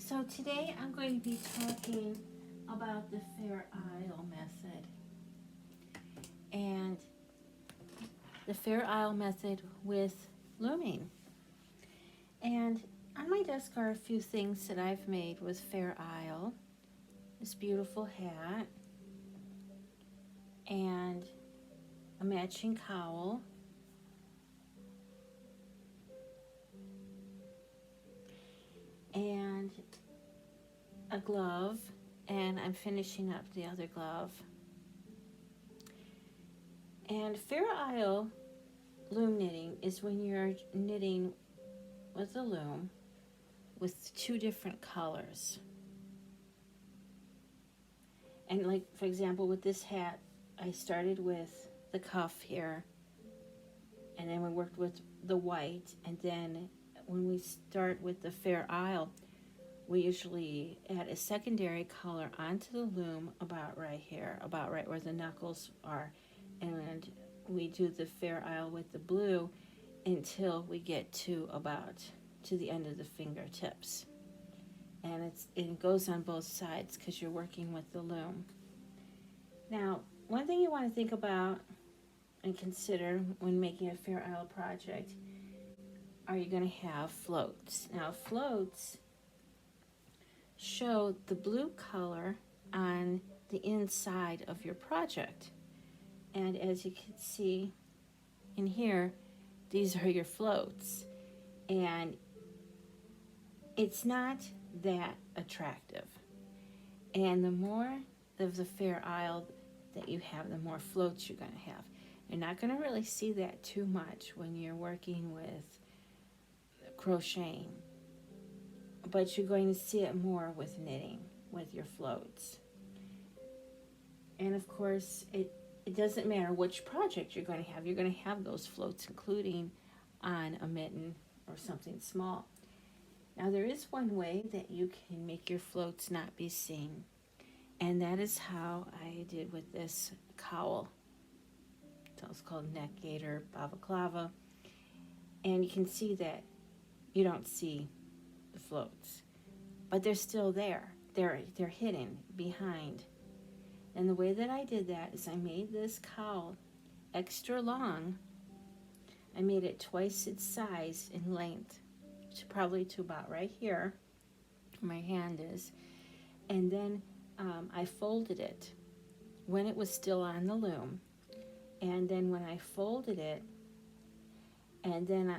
So today I'm going to be talking about the Fair Isle method. And the Fair Isle method with looming. And on my desk are a few things that I've made with Fair Isle. This beautiful hat and a matching cowl. And a glove, and I'm finishing up the other glove. And Fair Isle loom knitting is when you're knitting with a loom with two different colors. And like, for example, with this hat, I started with the cuff here, and then we worked with the white, and then when we start with the Fair Isle, we usually add a secondary color onto the loom about right here, about right where the knuckles are, and we do the Fair Isle with the blue until we get to about to the end of the fingertips. And it goes on both sides because you're working with the loom. Now, one thing you want to think about and consider when making a Fair Isle project, are you going to have floats? Now, floats show the blue color on the inside of your project. And as you can see in here, these are your floats. And it's not that attractive. And the more of the Fair Isle that you have, the more floats you're going to have. You're not going to really see that too much when you're working with crocheting, but you're going to see it more with knitting, with your floats. And of course, it doesn't matter which project you're going to have. You're going to have those floats, including on a mitten or something small. Now, there is one way that you can make your floats not be seen, and that is how I did with this cowl. So it's called neck gaiter balaclava, and you can see that you don't see the floats, but they're still there. They're hidden behind. And the way that I did that is I made this cowl extra long. I made it twice its size in length, probably to about right here where my hand is, and then I folded it when it was still on the loom, and then when I folded it, and then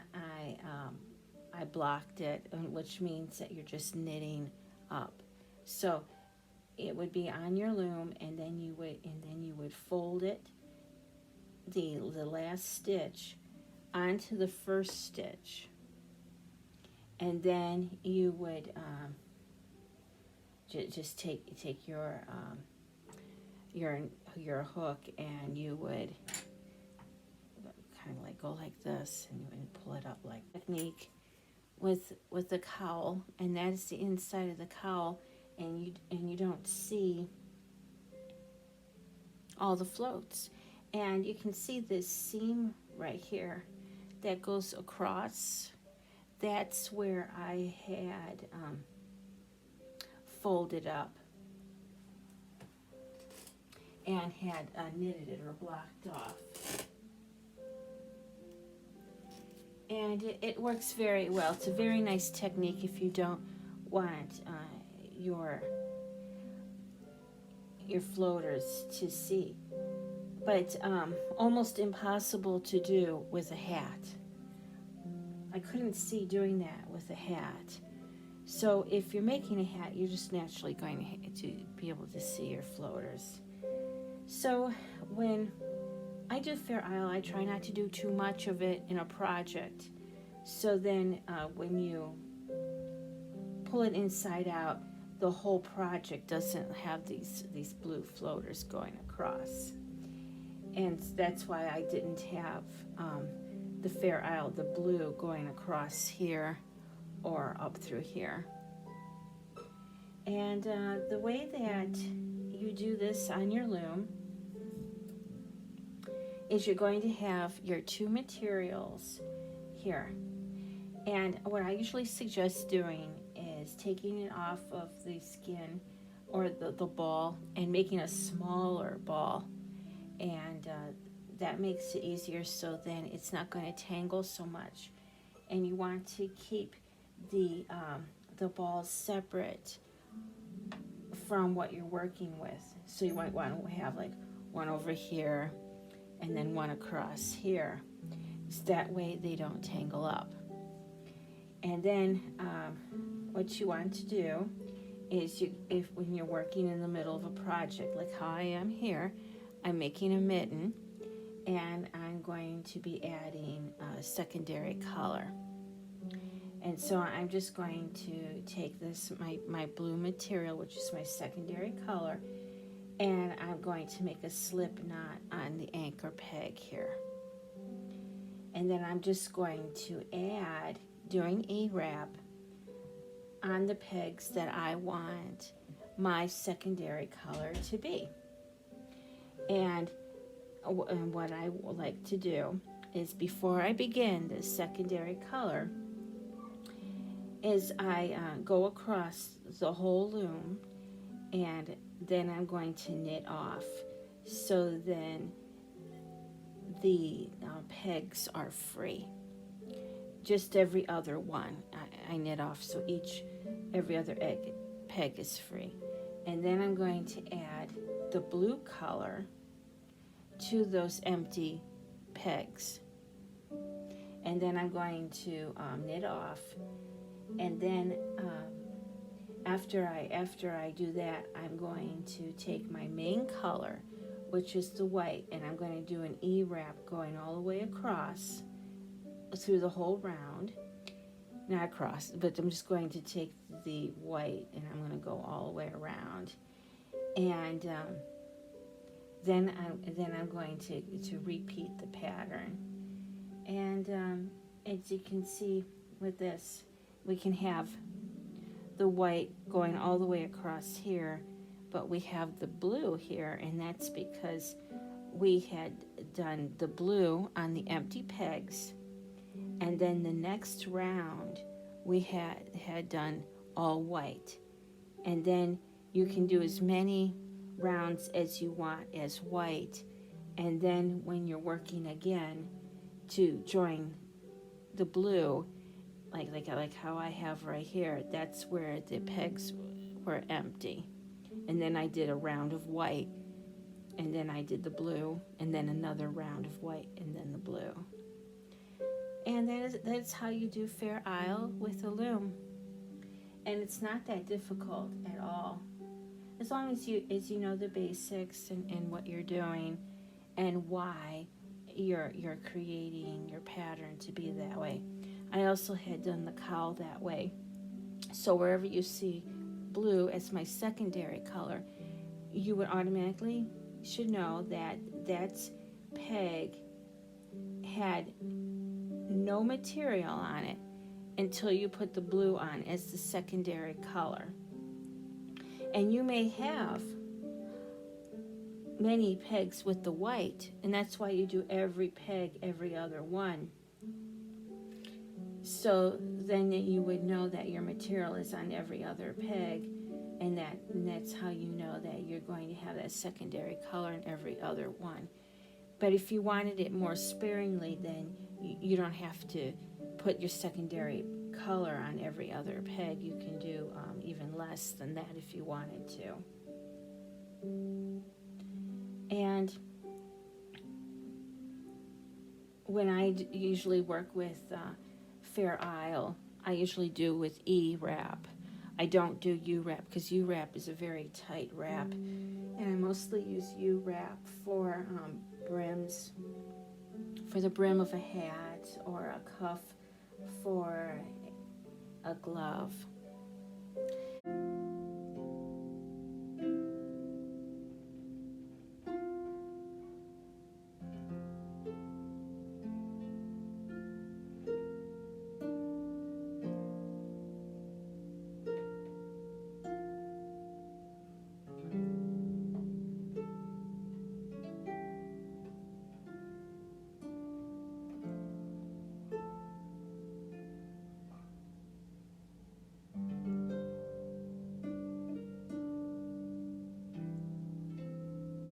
I blocked it, which means that you're just knitting up. So it would be on your loom, and then you would fold it, the last stitch, onto the first stitch, and then you would just take your hook, and you would kind of like go like this, and you would pull it up like technique with the cowl, and that is the inside of the cowl, and you don't see all the floats. And you can see this seam right here that goes across. That's where I had folded up and had knitted it or blocked off. And it works very well. It's a very nice technique if you don't want your floaters to see. But almost impossible to do with a hat. I couldn't see doing that with a hat. So if you're making a hat, you're just naturally going to be able to see your floaters. So when I do Fair Isle, I try not to do too much of it in a project. So then when you pull it inside out, the whole project doesn't have these blue floaters going across. And that's why I didn't have the Fair Isle, the blue, going across here or up through here. And the way that you do this on your loom is you're going to have your two materials here. And what I usually suggest doing is taking it off of the skin or the ball and making a smaller ball, and that makes it easier, so then it's not going to tangle so much. And you want to keep the balls separate from what you're working with. So you might want to have like one over here and then one across here. So that way they don't tangle up. And then what you want to do is when you're working in the middle of a project, like how I am here, I'm making a mitten and I'm going to be adding a secondary color. And so I'm just going to take this, my blue material, which is my secondary color, and I'm going to make a slip knot on the anchor peg here. And then I'm just going to add, doing a wrap, on the pegs that I want my secondary color to be. And what I would like to do is, before I begin the secondary color, is I go across the whole loom, and then I'm going to knit off, so then the pegs are free. Just every other one I knit off, so every other peg is free. And then I'm going to add the blue color to those empty pegs, and then I'm going to knit off. And then after I do that, I'm going to take my main color, which is the white, and I'm going to do an E-wrap going all the way across through the whole round. Not across, but I'm just going to take the white and I'm going to go all the way around. And then I'm going to repeat the pattern. And as you can see with this, we can have the white going all the way across here, but we have the blue here, and that's because we had done the blue on the empty pegs, and then the next round we had done all white. And then you can do as many rounds as you want as white, and then when you're working again to join the blue, like how I have right here, that's where the pegs were empty. And then I did a round of white, and then I did the blue, and then another round of white, and then the blue. And that's how you do Fair Isle with a loom. And it's not that difficult at all, as long as you know the basics and what you're doing and why you're creating your pattern to be that way. I also had done the cowl that way. So wherever you see blue as my secondary color, you would automatically should know that that peg had no material on it until you put the blue on as the secondary color. And you may have many pegs with the white, and that's why you do every peg every other one. So then you would know that your material is on every other peg, and that's how you know that you're going to have that secondary color in every other one. But if you wanted it more sparingly, then you don't have to put your secondary color on every other peg. You can do even less than that if you wanted to. And when I usually work with Fair Isle, I usually do with E-wrap. I don't do U-wrap because U-wrap is a very tight wrap, and I mostly use U-wrap for brims, for the brim of a hat or a cuff for a glove.